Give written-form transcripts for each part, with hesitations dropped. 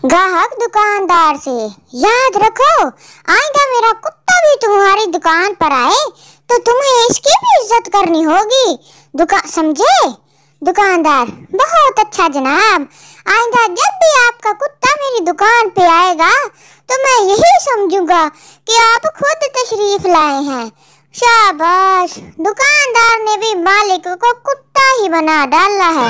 ग्राहक दुकानदार से, याद रखो आइंदा मेरा कुत्ता भी तुम्हारी दुकान पर आए तो तुम्हें इसकी भी इज्जत करनी होगी। समझे? दुकानदार, बहुत अच्छा जनाब, आइंदा जब भी आपका कुत्ता मेरी दुकान पे आएगा तो मैं यही समझूंगा कि आप खुद तशरीफ लाए हैं। शाबाश, दुकानदार ने भी मालिक को कुत्ता ही बना डाला है।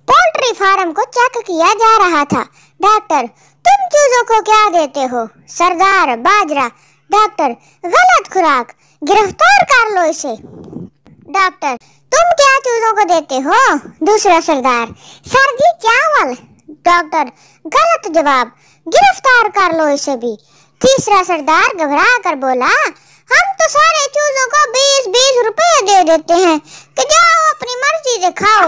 पोल्ट्री फार्म को चेक किया जा रहा था। डॉक्टर, तुम चूजों को क्या देते हो? सरदार, बाजरा। डॉक्टर, गलत खुराक, गिरफ्तार कर लो इसे। डॉक्टर, तुम क्या चूजों को देते हो? दूसरा सरदार, सर जी चावल। डॉक्टर, गलत जवाब, गिरफ्तार कर लो इसे भी। तीसरा सरदार घबरा कर बोला, हम तो सारे चूजों को 20-20 रुपए दे देते हैं कि जाओ अपनी मर्जी से खाओ।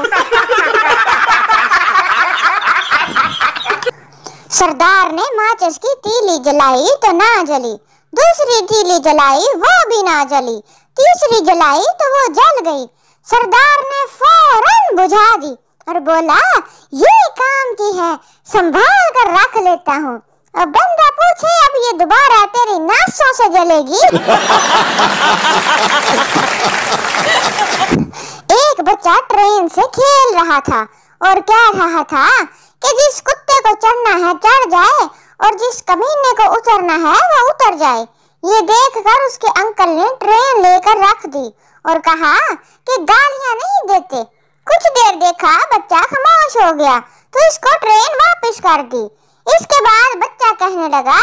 सरदार ने माचिस की तीली जलाई तो ना जली, दूसरी तीली जलाई वो भी ना जली, तीसरी जलाई तो वो जल गई। सरदार ने फौरन बुझा दी और बोला, ये काम की है, संभाल कर रख लेता हूँ। अब बंदा पूछे अब ये दोबारा तेरी नासों से जलेगी। एक बच्चा ट्रेन से खेल रहा था और कह रहा था कि जिस कुत्ते को चढ़ना है चढ़ जाए और जिस कमीने को उतरना है वो उतर जाए। ये देखकर उसके अंकल ने ट्रेन लेकर रख दी और कहा कि गालियां नहीं देते। कुछ देर देखा, बच्चा खामोश हो गया तो इसको ट्रेन वापस कर दी। इसके बाद बच्चा कहने लगा,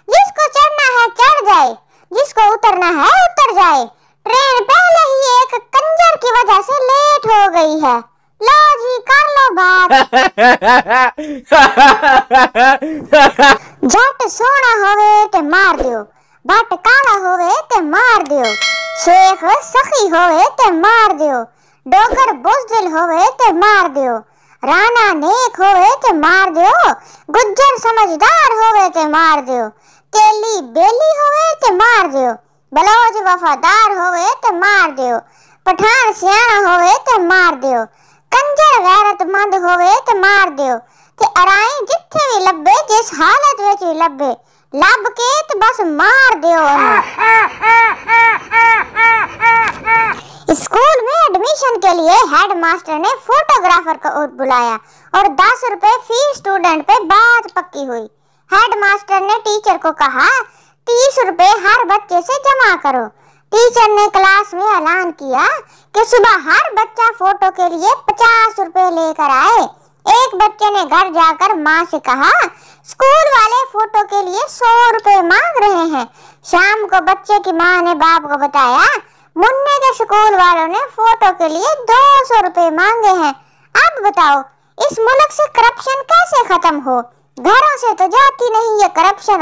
जिसको चढ़ना है चढ़ जाए, जिसको उतरना है उतर जाए। ट्रेन पहले ही एक कंजर की वजह से लेट हो गई है। लो जी, कर लो बात। जट सोना होवे ते मार दियो, बट काला होवे ते मार दियो, शेख सखी होवे ते मार दियो, डोगर बुजदिल होवे ते मार दियो, राणा नेक होवे ते मार दियो, गुज्जर समझदार होवे ते मार दियो, तेली बेली होवे ते मार दियो, बलौज वफादार होवे ते मार दियो, पठान सियाना होवे ते मार दियो, कंजर गैरतमंद होवे ते मार दियो, ते अराई जिथे भी लब्बे, जिस हालत विच भी लब्बे, लब के ते बस मार दियो। स्कूल में एडमिशन के लिए हेडमास्टर ने फोटोग्राफर को बुलाया और 10 रुपए फीस स्टूडेंट पे बात पक्की हुई। हेडमास्टर ने टीचर को कहा, 30 रुपए हर बच्चे से जमा करो। टीचर ने क्लास में ऐलान किया कि सुबह हर बच्चा फोटो के लिए 50 रुपए लेकर आए। एक बच्चे ने घर जाकर माँ से कहा, स्कूल वाले फोटो के लिए 100 रुपए मांग रहे हैं। शाम को बच्चे की माँ ने बाप को बताया, मुन्ने के स्कूल वालों ने फोटो के लिए 200 रुपए मांगे हैं। अब बताओ इस मुल्क से करप्शन कैसे खत्म हो? घरों से तो जाती नहीं ये करप्शन।